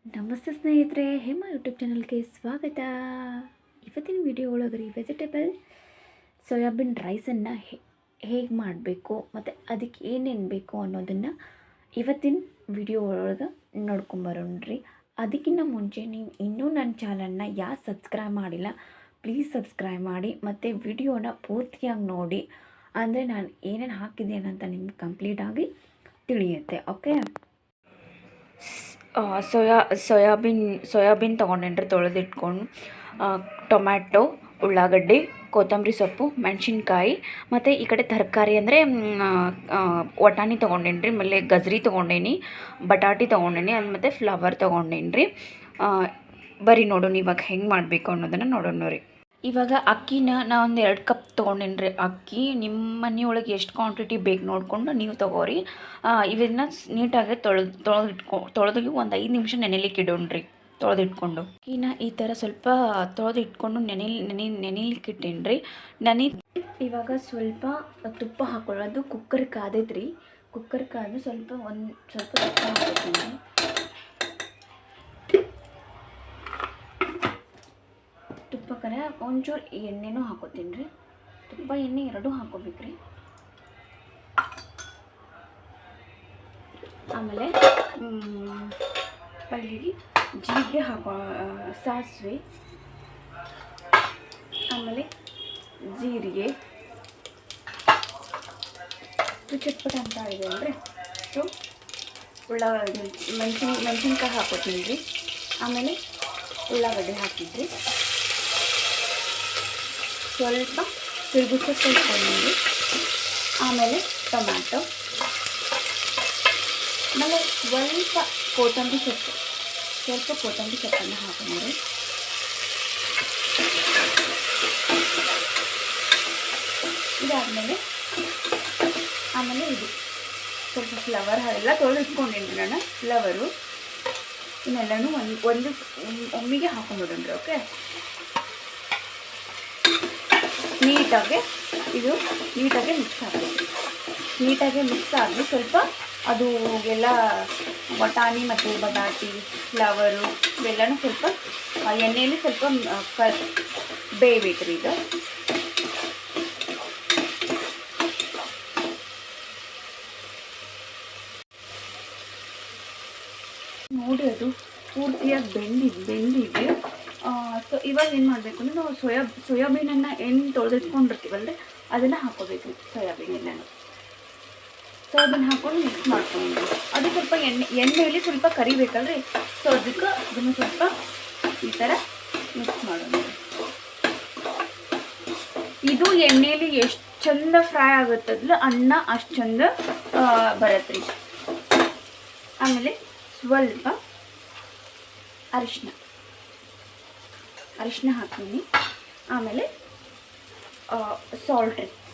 ನಮಸ್ತೆ ಸ್ನೇಹಿತರೆ, ಹೇಮಾ ಯೂಟ್ಯೂಬ್ ಚಾನಲ್ಗೆ ಸ್ವಾಗತ. ಇವತ್ತಿನ ವಿಡಿಯೋ ಒಳಗೆ ವೆಜಿಟೇಬಲ್ ಸೋಯಾಬೀನ್ ರೈಸನ್ನು ಹೇಗೆ ಮಾಡಬೇಕು ಮತ್ತು ಅದಕ್ಕೆ ಏನೇನು ಬೇಕು ಅನ್ನೋದನ್ನು ಇವತ್ತಿನ ವಿಡಿಯೋ ಒಳಗೆ ನೋಡ್ಕೊಂಬರೋಣ್ರಿ. ಅದಕ್ಕಿಂತ ಮುಂಚೆ ನೀವು ಇನ್ನೂ ನನ್ನ ಚಾನಲ್ನ ಯಾರು ಸಬ್ಸ್ಕ್ರೈಬ್ ಮಾಡಿಲ್ಲ, ಪ್ಲೀಸ್ ಸಬ್ಸ್ಕ್ರೈಬ್ ಮಾಡಿ ಮತ್ತು ವಿಡಿಯೋನ ಪೂರ್ತಿಯಾಗಿ ನೋಡಿ. ಅಂದರೆ ನಾನು ಏನೇನು ಹಾಕಿದ್ದೇನೆ ಅಂತ ನಿಮ್ಗೆ ಕಂಪ್ಲೀಟಾಗಿ ತಿಳಿಯುತ್ತೆ. ಓಕೆ, ಸೋಯಾಬೀನ್ ತೊಗೊಂಡೇನ್ರಿ, ತೊಳೆದಿಟ್ಕೊಂಡು ಟೊಮ್ಯಾಟೊ, ಉಳ್ಳಾಗಡ್ಡಿ, ಕೊತ್ತಂಬರಿ ಸೊಪ್ಪು, ಮೆಣಸಿನ್ಕಾಯಿ ಮತ್ತು ಈ ಕಡೆ ತರಕಾರಿ ಅಂದರೆ ವಟಾಣಿ ತೊಗೊಂಡೇನಿ ರೀ, ಆಮೇಲೆ ಗಜ್ರಿ ತೊಗೊಂಡೇನಿ, ಬಟಾಟಿ ತೊಗೊಂಡೇನಿ, ಅದು ಮತ್ತು ಫ್ಲವರ್ ತೊಗೊಂಡೇನಿ ರೀ. ಬರೀ ನೋಡೋಣ ಇವಾಗ ಹೆಂಗೆ ಮಾಡಬೇಕು ಅನ್ನೋದನ್ನು ನೋಡೋಣ ರೀ. ಇವಾಗ ಅಕ್ಕಿನ ನಾ ಒಂದು 2 ಕಪ್ ತೊಗೊಂಡೇನಿ ರೀ. ಅಕ್ಕಿ ನಿಮ್ಮ ಮನೆಯೊಳಗೆ ಎಷ್ಟು ಕ್ವಾಂಟಿಟಿ ಬೇಕು ನೋಡಿಕೊಂಡು ನೀವು ತೊಗೋರಿ. ಇವನ್ನ ನೀಟಾಗಿ ತೊಳೆದು ಒಂದು 5 ನಿಮಿಷ ನೆನೆಲಿಕ್ಕೆ ಇಡೋಣ್ರಿ. ತೊಳೆದಿಟ್ಕೊಂಡು ಅಕ್ಕಿನ ಈ ಥರ ಸ್ವಲ್ಪ ತೊಳೆದಿಟ್ಕೊಂಡು ನೆನೆಲಿಕ್ಕೆ ಇಟ್ಟೇನಿ ರೀ. ಇವಾಗ ಸ್ವಲ್ಪ ತುಪ್ಪ ಹಾಕೊಳ್ಳೋದು. ಕುಕ್ಕರ್ ಕಾದೈತ್ರಿ. ಕುಕ್ಕರ್ ಕಾದು ಸ್ವಲ್ಪ ತುಪ್ಪ ಹಾಕೋತೀನಿ. ತುಪ್ಪಕ್ಕರೆ ಒಂಚೂರು ಎಣ್ಣೆನೂ ಹಾಕೋತೀನಿ ರೀ. ತುಪ್ಪ ಎಣ್ಣೆ ಎರಡೂ ಹಾಕೋಬೇಕ್ರಿ. ಆಮೇಲೆ ಪಲ್ಲಿಗೆ ಜೀರಿಗೆ ಸಾಸಿವೆ, ಆಮೇಲೆ ಜೀರಿಗೆ ಚಟ್ಪಟ ಅಂತ ಇದೆ ಅಂದರೆ ಉಳ್ಳಾಗಡ್ಡಿ ಮೆಣಸಿನ್ಕಾಯಿ ಹಾಕೋತೀನಿ ರೀ. ಆಮೇಲೆ ಉಳ್ಳಾಗಡ್ಡಿ ಹಾಕಿದ್ರಿ. ಸ್ವಲ್ಪ ತಿರುಗಿಸೋಕೆ ಇಟ್ಕೊಂಡ್ರಿ. ಆಮೇಲೆ ಟೊಮ್ಯಾಟೊ, ಆಮೇಲೆ ಸ್ವಲ್ಪ ಕೊತ್ತಂಬರಿ ಸೊಪ್ಪನ್ನು ಹಾಕೊಂಡ್ರಿ. ಇದಾದಮೇಲೆ ಇದು ಸ್ವಲ್ಪ ಫ್ಲವರ್ ಎಲ್ಲ ತೊಳೆದು ಇಟ್ಕೊಂಡಿನಿ ನಾನು. ಫ್ಲವರು ಇನ್ನೆಲ್ಲನೂ ಒಂದು ಒಮ್ಮಿಗೆ ಹಾಕೊಂಡ್ಬಿಡೋಣ್ರಿ. ಓಕೆ, ನೀಟಾಗಿ ಮಿಕ್ಸ್ ಆಗಬೇಕು. ನೀಟಾಗಿ ಮಿಕ್ಸ್ ಆಗಿ ಸ್ವಲ್ಪ ಅದು ಎಲ್ಲ ಬಟಾಣಿ ಮತ್ತು ಬಟಾಟಿ, ಫ್ಲವರು ಇವೆಲ್ಲನೂ ಸ್ವಲ್ಪ ಎಣ್ಣೆಯಲ್ಲಿ ಸ್ವಲ್ಪ ಬೇಯಬೇಕ್ರಿ. ಇದು ನೋಡಿ, ಅದು ಪೂರ್ತಿಯಾಗಿ ಬೆಂದಿದೆ. ಸೊ ಇವಾಗ ಏನು ಮಾಡಬೇಕು ಅಂದರೆ ನಾವು ಸೋಯಾಬೀನನ್ನು ಏನು ತೊಳೆದಿಟ್ಕೊಂಡಿರ್ತೀವಲ್ರಿ ಅದನ್ನು ಹಾಕೋಬೇಕು. ಸೋಯಾಬೀನನ್ನು ಹಾಕೊಂಡು ಮಿಕ್ಸ್ ಮಾಡ್ಕೊಂಡು ಅದು ಸ್ವಲ್ಪ ಎಣ್ಣೆಯಲ್ಲಿ ಸ್ವಲ್ಪ ಕರಿಬೇಕಲ್ರಿ. ಸೊ ಅದಕ್ಕೆ ಅದನ್ನು ಸ್ವಲ್ಪ ಈ ಥರ ಮಿಕ್ಸ್ ಮಾಡೋಣ. ಇದು ಎಣ್ಣೆಯಲ್ಲಿ ಎಷ್ಟು ಚಂದ ಫ್ರೈ ಆಗುತ್ತದಲ್ಲ ಅನ್ನ ಅಷ್ಟು ಚಂದ ಬರತ್ತೆ ರೀ. ಆಮೇಲೆ ಸ್ವಲ್ಪ ಅರಿಶಿನ ಹಾಕ್ತೀನಿ. ಆಮೇಲೆ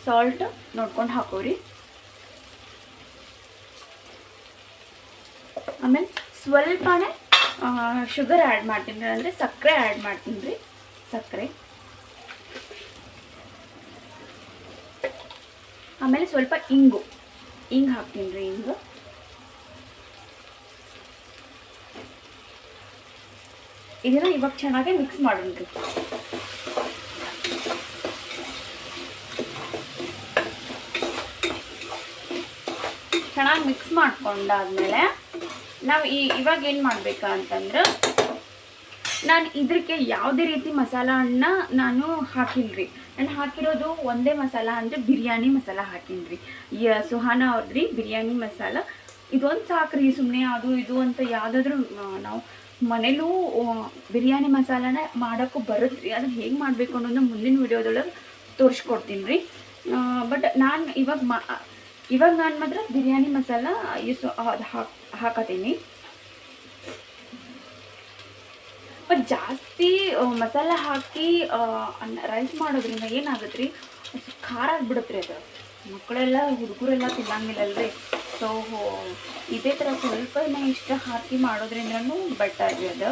ಸಾಲ್ಟ್ ನೋಡ್ಕೊಂಡು ಹಾಕೋರಿ. ಆಮೇಲೆ ಸ್ವಲ್ಪನೇ ಶುಗರ್ ಆ್ಯಡ್ ಮಾಡ್ತೀನಿ ರೀ, ಅಂದರೆ ಸಕ್ಕರೆ ಆ್ಯಡ್ ಮಾಡ್ತೀನಿ ರೀ. ಸಕ್ಕರೆ, ಆಮೇಲೆ ಸ್ವಲ್ಪ ಇಂಗು ಹಾಕ್ತೀನಿ ರೀ. ಇದನ್ನ ಇವಾಗ ಚೆನ್ನಾಗಿ ಮಿಕ್ಸ್ ಮಾಡೋಣ್ರಿ. ಚೆನ್ನಾಗಿ ಮಿಕ್ಸ್ ಮಾಡ್ಕೊಂಡಾದ್ಮೇಲೆ ನಾವು ಇವಾಗ ಏನು ಮಾಡ್ಬೇಕು ಅಂತಂದ್ರೆ, ನಾನು ಇದಕ್ಕೆ ಯಾವುದೇ ರೀತಿ ಮಸಾಲನ್ನ ನಾನು ಹಾಕಿಲ್ರಿ. ನಾನು ಹಾಕಿರೋದು ಒಂದೇ ಮಸಾಲ, ಅಂದರೆ ಬಿರಿಯಾನಿ ಮಸಾಲ ಹಾಕಿನ್ರಿ. ಸುಹಾನ ಅವ್ರದ್ರಿ ಬಿರಿಯಾನಿ ಮಸಾಲ. ಇದೊಂದು ಸಾಕ್ರಿ, ಸುಮ್ಮನೆ ಅದು ಇದು ಅಂತ ಯಾವುದಾದ್ರೂ ನಾವು ಮನೇಲೂ ಬಿರಿಯಾನಿ ಮಸಾಲಾನ ಮಾಡೋಕ್ಕೂ ಬರುತ್ತೆ ರೀ. ಅದನ್ನು ಹೇಗೆ ಮಾಡಬೇಕು ಅನ್ನೋದನ್ನ ಮುಂದಿನ ವಿಡಿಯೋದೊಳಗೆ ತೋರಿಸ್ಕೊಡ್ತೀನಿ ರೀ. ಬಟ್ ನಾನು ಇವಾಗ ನಾನು ಮಾತ್ರ ಬಿರಿಯಾನಿ ಮಸಾಲ ಅದು ಹಾಕತ್ತೀನಿ. ಬಟ್ ಜಾಸ್ತಿ ಮಸಾಲ ಹಾಕಿ ರೈಸ್ ಮಾಡೋದ್ರಿಂದ ಏನಾಗುತ್ತೆ ರೀ, ಖಾರ ಆಗಿಬಿಡುತ್ತೆ ರೀ. ಅದು ಮಕ್ಕಳೆಲ್ಲ ಹುಡುಗರೆಲ್ಲ ತಿನ್ನಂಗಿಲ್ಲಲ್ರಿ. ಸೊ ಇದೇ ಥರ ಸ್ವಲ್ಪನೇ ಇಷ್ಟ ಹಾಕಿ ಮಾಡೋದ್ರಿಂದನೂ ಬೆಟರ್ ರೀ. ಅದು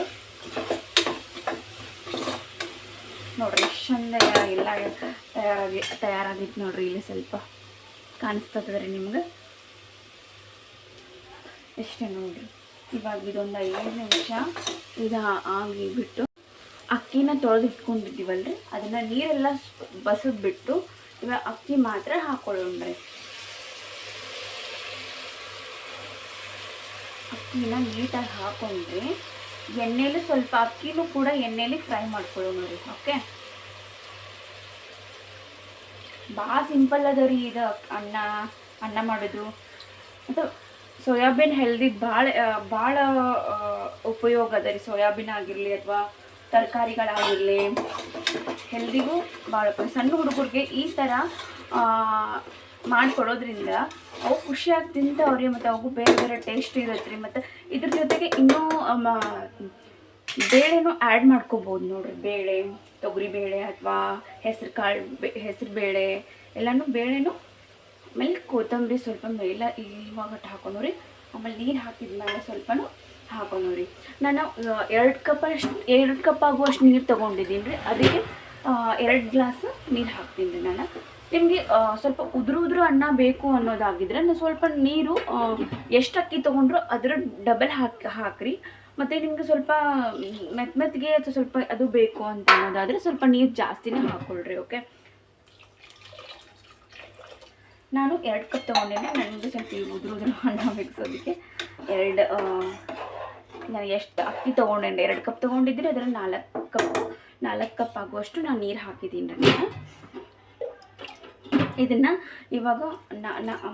ನೋಡ್ರಿ ಎಷ್ಟು ಚಂದ ಎಲ್ಲ ತಯಾರಾಗಿತ್ತು ನೋಡ್ರಿ. ಇಲ್ಲಿ ಸ್ವಲ್ಪ ಕಾಣಿಸ್ತದ ರೀ ನಿಮ್ಗೆ. ಇಷ್ಟೇ ನೋಡ್ರಿ. ಇವಾಗ ಇದೊಂದು 5 ನಿಮಿಷ ಇದು ಆಗಿಬಿಟ್ಟು ಅಕ್ಕಿನ ತೊಳೆದು ಇಟ್ಕೊಂಡಿದ್ದೀವಲ್ರಿ ಅದನ್ನು ನೀರೆಲ್ಲ ಬಸಿದ್ಬಿಟ್ಟು ಇವಾಗ ಅಕ್ಕಿ ಮಾತ್ರ ಹಾಕೊಳ್ಳೋಣ್ರಿ. ಅಕ್ಕಿನ ನೀಟಾಗಿ ಹಾಕೊಂಡ್ರೆ ಎಣ್ಣೆಲಿ ಸ್ವಲ್ಪ ಅಕ್ಕಿನೂ ಕೂಡ ಎಣ್ಣೆಲಿ ಫ್ರೈ ಮಾಡ್ಕೊಳ್ಳೋಣ ರೀ. ಓಕೆ, ಭಾಳ ಸಿಂಪಲ್ ಅದ ರೀ ಇದು ಅನ್ನ ಮಾಡೋದು. ಮತ್ತು ಸೋಯಾಬೀನ್ ಹೆಲ್ದಿ ಭಾಳ ಉಪಯೋಗ ಅದ ರೀ. ಸೋಯಾಬೀನ್ ಆಗಿರಲಿ ಅಥವಾ ತರಕಾರಿಗಳಾಗಿರಲಿ ಹೆಲ್ದಿಗೂ ಭಾಳ ಸಣ್ಣ ಹುಡುಗರಿಗೆ ಈ ಥರ ಮಾಡಿಕೊಡೋದ್ರಿಂದ ಅವು ಖುಷಿಯಾಗಿ ತಿಂತವ್ರಿ. ಮತ್ತು ಅವು ಬೇರೆ ಬೇರೆ ಟೇಸ್ಟ್ ಇರುತ್ತೆ ರೀ. ಮತ್ತು ಇದ್ರ ಜೊತೆಗೆ ಇನ್ನೂ ಬೇಳೆನೂ ಆ್ಯಡ್ ಮಾಡ್ಕೋಬೋದು ನೋಡಿರಿ. ಬೇಳೆ, ತೊಗರಿಬೇಳೆ ಅಥವಾ ಹೆಸರು ಬೇಳೆ ಎಲ್ಲನೂ ಬೇಳೆನೂ, ಆಮೇಲೆ ಕೊತ್ತಂಬರಿ ಸ್ವಲ್ಪ ಮೇಲೆ ಇವಾಗ ಹಾಕೊಂಡ್ರಿ. ಆಮೇಲೆ ನೀರು ಹಾಕಿದ್ಮೇಲೆ ಸ್ವಲ್ಪನೂ ಹಾಕೊಂಡ್ರಿ. ನಾನು 2 ಕಪ್ ಆಗುವಷ್ಟು ನೀರು ತೊಗೊಂಡಿದ್ದೀನಿ ರೀ. ಅದಕ್ಕೆ 2 ಗ್ಲಾಸ್ ನೀರು ಹಾಕ್ತೀನಿ ರೀ ನಾನು. ನಿಮಗೆ ಸ್ವಲ್ಪ ಉದುರು ಅನ್ನ ಬೇಕು ಅನ್ನೋದಾಗಿದ್ರೆ ನಾನು ಸ್ವಲ್ಪ ನೀರು ಎಷ್ಟು ಅಕ್ಕಿ ತೊಗೊಂಡ್ರು ಅದರ ಡಬಲ್ ಹಾಕ್ರಿ. ಮತ್ತು ನಿಮಗೆ ಸ್ವಲ್ಪ ಮೆತ್ತಗೆ ಅಥವಾ ಸ್ವಲ್ಪ ಅದು ಬೇಕು ಅಂತ ಅನ್ನೋದಾದರೆ ಸ್ವಲ್ಪ ನೀರು ಜಾಸ್ತಿನೇ ಹಾಕ್ಕೊಳ್ರಿ. ಓಕೆ, ನಾನು 2 ಕಪ್ ತೊಗೊಂಡಿದ್ದೆ. ನನಗೆ ಸ್ವಲ್ಪ ಉದುರು ಅನ್ನ ಬೇಕಿಸೋದಕ್ಕೆ ನಾನು ಎಷ್ಟು ಅಕ್ಕಿ ತೊಗೊಂಡೆ 2 ಕಪ್ ತೊಗೊಂಡಿದ್ದರೆ ಅದರ 4 ಕಪ್ ಆಗುವಷ್ಟು ನಾನು ನೀರು ಹಾಕಿದ್ದೀನಿ ರೀ. ಇದನ್ನು ಇವಾಗ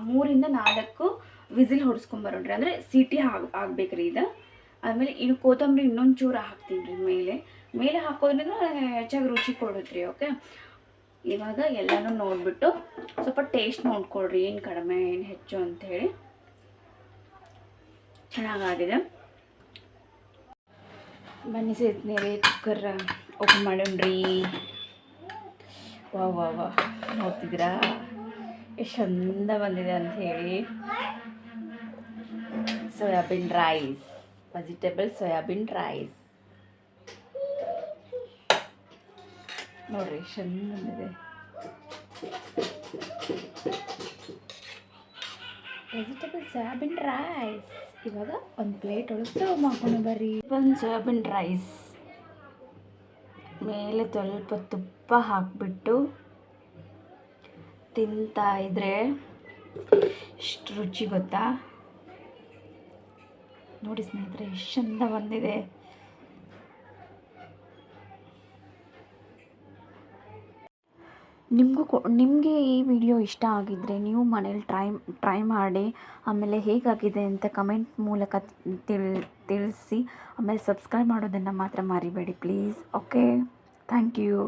3 ಇಂದ 4 ವಿಸಿಲ್ ಹೊಡ್ಸ್ಕೊಂಬರೋಣ್ರಿ. ಅಂದರೆ ಸೀಟಿ ಆಗ್ಬೇಕ್ರಿ ಇದು. ಆಮೇಲೆ ಇನ್ನು ಕೊತ್ತಂಬರಿ ಇನ್ನೊಂದು ಚೂರು ಹಾಕ್ತೀನಿ ರೀ ಮೇಲೆ ಹಾಕೋದ್ರಿಂದ ಹೆಚ್ಚಾಗಿ ರುಚಿ ಕೊಡುತ್ತೆ ರೀ. ಓಕೆ, ಇವಾಗ ಎಲ್ಲನೂ ನೋಡಿಬಿಟ್ಟು ಸ್ವಲ್ಪ ಟೇಸ್ಟ್ ನೋಡ್ಕೊಳ್ರಿ, ಏನು ಕಡಿಮೆ ಏನು ಹೆಚ್ಚು ಅಂಥೇಳಿ. ಚೆನ್ನಾಗಾಗಿದೆ. ಬನ್ನಿ ಸೇರ್ತೀನಿ ಕುಕ್ಕರ್ ಓಪನ್ ಮಾಡೋಣ್ರಿ. ವಾ ನೋಡ್ತಿದ್ದೀರಾ ಎಷ್ಟು ಚಂದ ಬಂದಿದೆ ಅಂಥೇಳಿ. Soyabean rice, vegetable soyabean rice ನೋಡ್ರಿ ಚಂದ ಬಂದಿದೆ. ವೆಜಿಟೇಬಲ್ ಸೋಯಾಬೀನ್ ರೈಸ್ ಇವಾಗ ಒಂದು ಪ್ಲೇಟ್ ಒಳಗೆ ಸರ್ವ್ ಮಾಡ್ಕೊಂಡು ಬರ್ರಿ. ಒಂದು ಸೋಯಾಬೀನ್ ರೈಸ್ ಮೇಲೆ ಸ್ವಲ್ಪ ತುಪ್ಪ ಹಾಕಿಬಿಟ್ಟು ತಿಂತಾ ಇದ್ರೆ ಎಷ್ಟು ರುಚಿ ಗೊತ್ತಾ. ನೋಡಿ ಸ್ನೇಹಿತರೆ ಎಷ್ಟು ಚಂದ ಬಂದಿದೆ. ನಿಮಗೆ ಈ ವಿಡಿಯೋ ಇಷ್ಟ ಆಗಿದ್ದರೆ ನೀವು ಮನೇಲಿ ಟ್ರೈ ಮಾಡಿ ಆಮೇಲೆ ಹೇಗಾಗಿದೆ ಅಂತ ಕಮೆಂಟ್ ಮೂಲಕ ತಿಳಿಸಿ. ಆಮೇಲೆ ಸಬ್ಸ್ಕ್ರೈಬ್ ಮಾಡೋದನ್ನು ಮಾತ್ರ ಮರಿಬೇಡಿ ಪ್ಲೀಸ್. Okay, thank you.